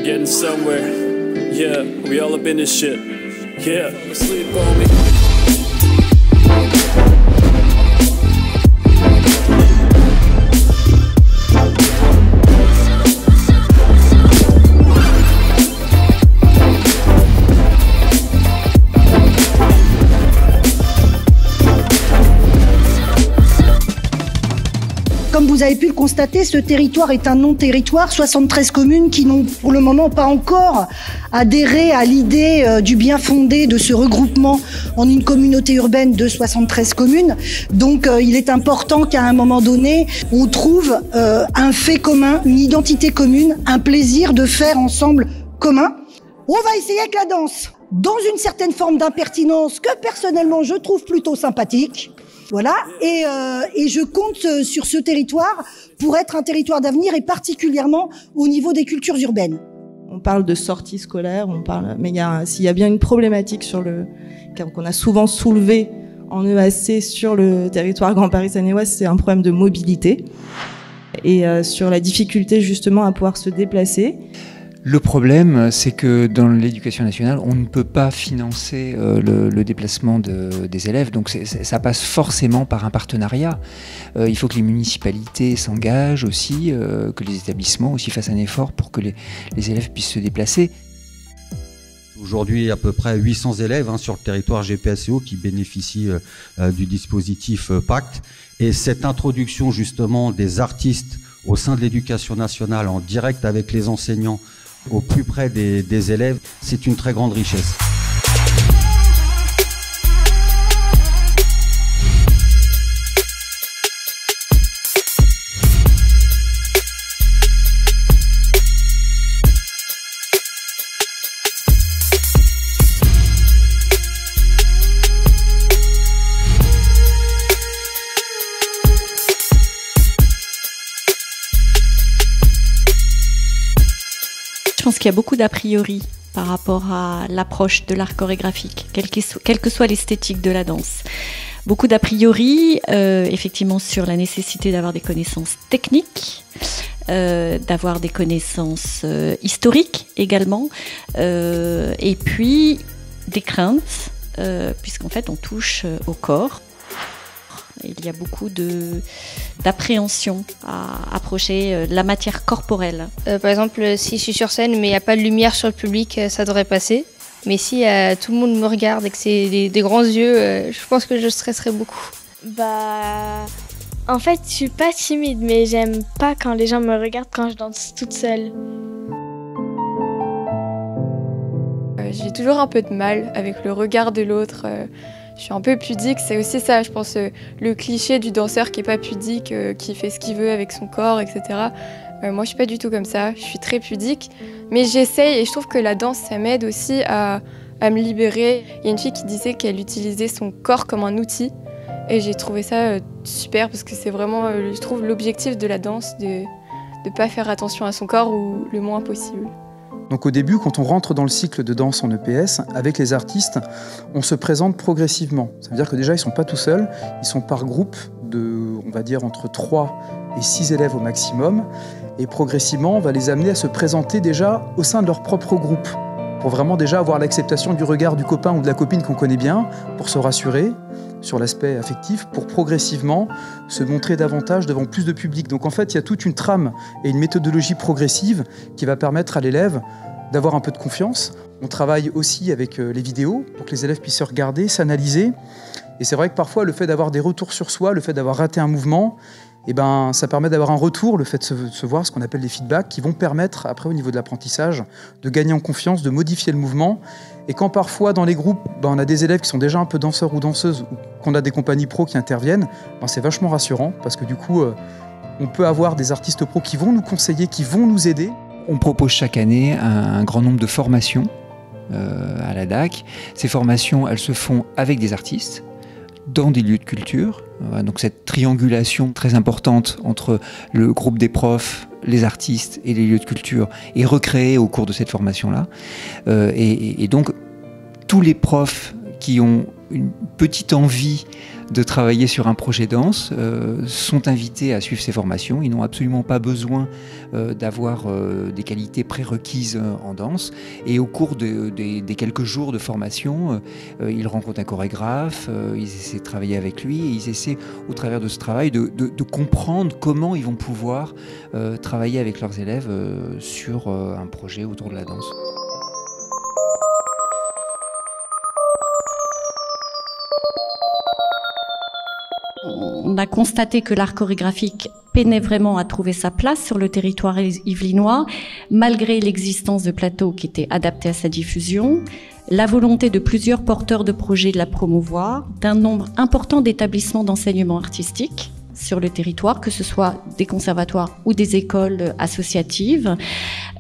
getting somewhere. Yeah, we all up in this shit. Yeah, sleep on me. Comme vous avez pu le constater, ce territoire est un non-territoire, 73 communes qui n'ont pour le moment pas encore adhéré à l'idée du bien fondé de ce regroupement en une communauté urbaine de 73 communes. Donc il est important qu'à un moment donné, on trouve un fait commun, une identité commune, un plaisir de faire ensemble commun. On va essayer avec la danse, dans une certaine forme d'impertinence que personnellement je trouve plutôt sympathique. Voilà, et je compte sur ce territoire pour être un territoire d'avenir et particulièrement au niveau des cultures urbaines. On parle de sortie scolaire, mais s'il y a bien une problématique qu'on a souvent soulevée en EAC sur le territoire Grand Paris Seine-et-Ouest, c'est un problème de mobilité et sur la difficulté justement à pouvoir se déplacer. Le problème, c'est que dans l'éducation nationale, on ne peut pas financer le déplacement des élèves, donc ça passe forcément par un partenariat. Il faut que les municipalités s'engagent aussi, que les établissements aussi fassent un effort pour que les élèves puissent se déplacer. Aujourd'hui, à peu près 800 élèves sur le territoire GPSO qui bénéficient du dispositif Pacte. Et cette introduction justement des artistes au sein de l'éducation nationale en direct avec les enseignants, au plus près des élèves, c'est une très grande richesse. Je pense qu'il y a beaucoup d'a priori par rapport à l'approche de l'art chorégraphique, quelle que soit l'esthétique de la danse. Beaucoup d'a priori, effectivement, sur la nécessité d'avoir des connaissances techniques, d'avoir des connaissances historiques également, et puis des craintes, puisqu'en fait on touche au corps. Il y a beaucoup d'appréhension à approcher la matière corporelle. Par exemple, si je suis sur scène mais il n'y a pas de lumière sur le public, ça devrait passer. Mais si tout le monde me regarde et que c'est des grands yeux, je pense que je stresserais beaucoup. En fait, je suis pas timide, mais j'aime pas quand les gens me regardent quand je danse toute seule. J'ai toujours un peu de mal avec le regard de l'autre. Je suis un peu pudique, c'est aussi ça, je pense, le cliché du danseur qui est pas pudique, qui fait ce qu'il veut avec son corps, etc. Moi, je suis pas du tout comme ça, je suis très pudique, mais j'essaye et je trouve que la danse, ça m'aide aussi à me libérer. Il y a une fille qui disait qu'elle utilisait son corps comme un outil et j'ai trouvé ça super parce que c'est vraiment, je trouve, l'objectif de la danse, de pas faire attention à son corps ou le moins possible. Donc au début, quand on rentre dans le cycle de danse en EPS, avec les artistes, on se présente progressivement. Ça veut dire que déjà, ils ne sont pas tout seuls, ils sont par groupe de, on va dire, entre 3 et 6 élèves au maximum. Et progressivement, on va les amener à se présenter déjà au sein de leur propre groupe, pour vraiment déjà avoir l'acceptation du regard du copain ou de la copine qu'on connaît bien, pour se rassurer sur l'aspect affectif, pour progressivement se montrer davantage devant plus de public. Donc en fait, il y a toute une trame et une méthodologie progressive qui va permettre à l'élève d'avoir un peu de confiance. On travaille aussi avec les vidéos pour que les élèves puissent se regarder, s'analyser. Et c'est vrai que parfois, le fait d'avoir des retours sur soi, le fait d'avoir raté un mouvement, ça permet d'avoir un retour, le fait de se voir, ce qu'on appelle les feedbacks, qui vont permettre, après, au niveau de l'apprentissage, de gagner en confiance, de modifier le mouvement. Et quand parfois, dans les groupes, on a des élèves qui sont déjà un peu danseurs ou danseuses, ou qu'on a des compagnies pros qui interviennent, c'est vachement rassurant, parce que du coup, on peut avoir des artistes pros qui vont nous conseiller, qui vont nous aider. On propose chaque année un grand nombre de formations à la DAC. Ces formations, elles se font avec des artistes, dans des lieux de culture. Donc cette triangulation très importante entre le groupe des profs, les artistes et les lieux de culture est recréée au cours de cette formation-là. Et donc tous les profs qui ont une petite envie de travailler sur un projet danse sont invités à suivre ces formations. Ils n'ont absolument pas besoin d'avoir des qualités prérequises en danse. Et au cours des quelques jours de formation, ils rencontrent un chorégraphe, ils essaient de travailler avec lui et ils essaient, au travers de ce travail, de comprendre comment ils vont pouvoir travailler avec leurs élèves sur un projet autour de la danse. On a constaté que l'art chorégraphique peinait vraiment à trouver sa place sur le territoire yvelinois, malgré l'existence de plateaux qui étaient adaptés à sa diffusion, la volonté de plusieurs porteurs de projets de la promouvoir, d'un nombre important d'établissements d'enseignement artistique sur le territoire, que ce soit des conservatoires ou des écoles associatives,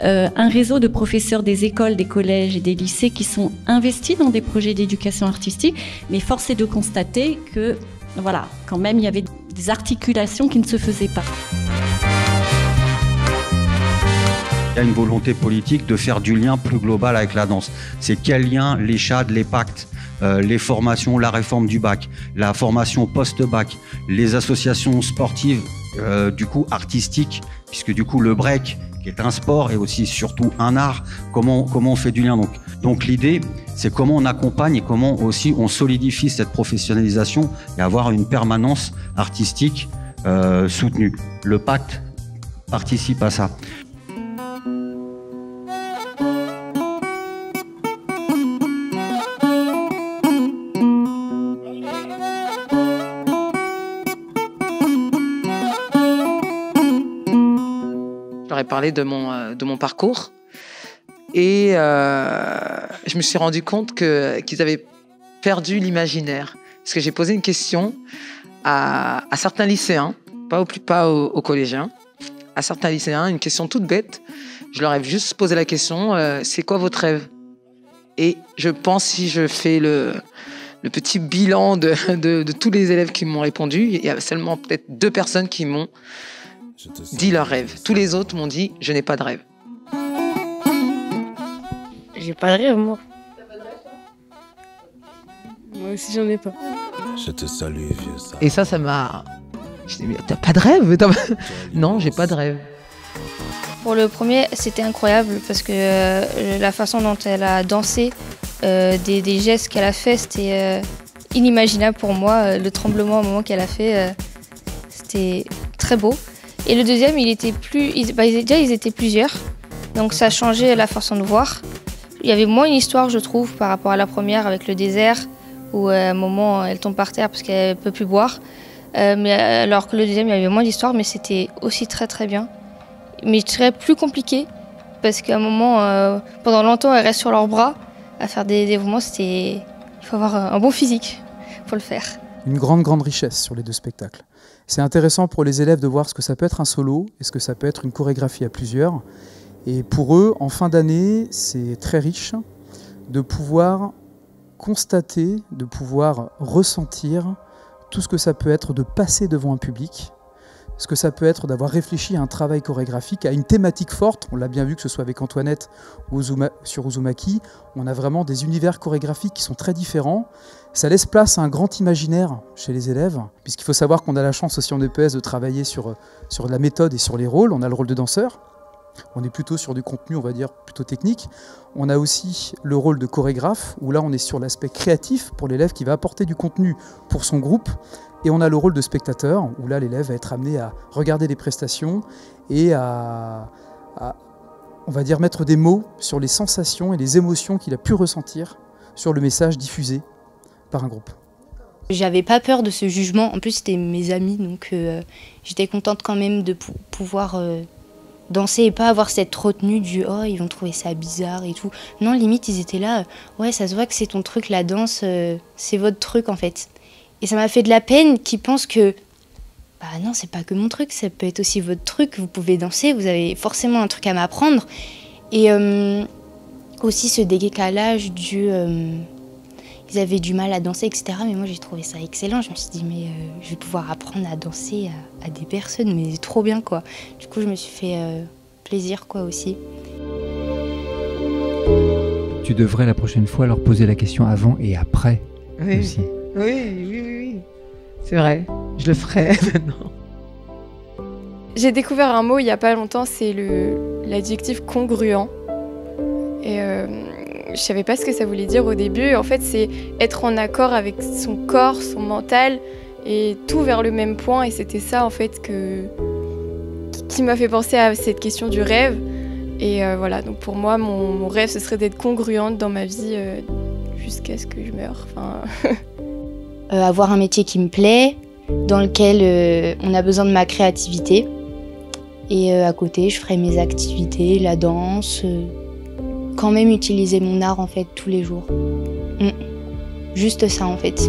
un réseau de professeurs des écoles, des collèges et des lycées qui sont investis dans des projets d'éducation artistique, mais force est de constater que voilà, quand même, il y avait des articulations qui ne se faisaient pas. Il y a une volonté politique de faire du lien plus global avec la danse. C'est quel lien, les CHAD, les pactes, les formations, la réforme du bac, la formation post-bac, les associations sportives, du coup artistiques, puisque du coup le break, qui est un sport et aussi surtout un art, comment on fait du lien. Donc l'idée, c'est comment on accompagne et comment aussi on solidifie cette professionnalisation et avoir une permanence artistique soutenue. Le pacte participe à ça. Je leur ai parlé de mon parcours et je me suis rendu compte qu'ils avaient perdu l'imaginaire. Parce que j'ai posé une question à certains lycéens, pas aux collégiens, à certains lycéens, une question toute bête. Je leur ai juste posé la question, c'est quoi votre rêve? Et je pense, si je fais le petit bilan de tous les élèves qui m'ont répondu, il y a seulement peut-être 2 personnes qui m'ont dit leur rêve. Tous les autres m'ont dit, je n'ai pas de rêve. J'ai pas de rêve, moi. Moi aussi, j'en ai pas. Je te salue, vieux ça. Et ça m'a... Je dis, mais t'as pas de rêve? Non, j'ai pas de rêve. Pour le premier, c'était incroyable parce que la façon dont elle a dansé, des gestes qu'elle a fait, c'était inimaginable pour moi. Le tremblement au moment qu'elle a fait, c'était très beau. Et le deuxième, ils étaient plusieurs, donc ça changeait la façon de voir. Il y avait moins une histoire, je trouve, par rapport à la première avec le désert, où à un moment, elle tombe par terre parce qu'elle ne peut plus boire. Mais alors que le deuxième, il y avait moins d'histoire, mais c'était aussi très très bien. Mais très plus compliqué, parce qu'à un moment, pendant longtemps, elle reste sur leurs bras à faire des mouvements. Il faut avoir un bon physique pour le faire. Une grande richesse sur les 2 spectacles. C'est intéressant pour les élèves de voir ce que ça peut être un solo et ce que ça peut être une chorégraphie à plusieurs. Et pour eux, en fin d'année, c'est très riche de pouvoir constater, de pouvoir ressentir tout ce que ça peut être de passer devant un public, ce que ça peut être d'avoir réfléchi à un travail chorégraphique, à une thématique forte. On l'a bien vu, que ce soit avec Antoinette ou sur Uzumaki, on a vraiment des univers chorégraphiques qui sont très différents. Ça laisse place à un grand imaginaire chez les élèves, puisqu'il faut savoir qu'on a la chance aussi en EPS de travailler sur la méthode et sur les rôles. On a le rôle de danseur, on est plutôt sur du contenu, on va dire, plutôt technique. On a aussi le rôle de chorégraphe, où là on est sur l'aspect créatif pour l'élève qui va apporter du contenu pour son groupe. Et on a le rôle de spectateur, où là l'élève va être amené à regarder les prestations et à on va dire, mettre des mots sur les sensations et les émotions qu'il a pu ressentir sur le message diffusé par un groupe. J'avais pas peur de ce jugement, en plus c'était mes amis, donc j'étais contente quand même de pouvoir danser et pas avoir cette retenue du « oh, ils vont trouver ça bizarre » et tout. Non, limite ils étaient là « ouais, ça se voit que c'est ton truc, la danse, c'est votre truc en fait ». Et ça m'a fait de la peine qu'ils pensent que « bah non, c'est pas que mon truc, ça peut être aussi votre truc, vous pouvez danser, vous avez forcément un truc à m'apprendre ». Et aussi ce décalage du... ils avaient du mal à danser, etc. Mais moi, j'ai trouvé ça excellent. Je me suis dit, mais je vais pouvoir apprendre à danser à des personnes, mais trop bien, quoi. Du coup, je me suis fait plaisir, quoi, aussi. Tu devrais la prochaine fois leur poser la question avant et après Oui, aussi. oui. C'est vrai, je le ferai maintenant. J'ai découvert un mot il n'y a pas longtemps, c'est l'adjectif congruent. Et je savais pas ce que ça voulait dire au début. En fait, c'est être en accord avec son corps, son mental, et tout vers le même point. Et c'était ça, en fait, qui m'a fait penser à cette question du rêve. Et voilà, donc pour moi, mon rêve, ce serait d'être congruente dans ma vie jusqu'à ce que je meure. Enfin... avoir un métier qui me plaît, dans lequel on a besoin de ma créativité. Et à côté, je ferai mes activités, la danse, quand même utiliser mon art en fait tous les jours. Juste ça en fait.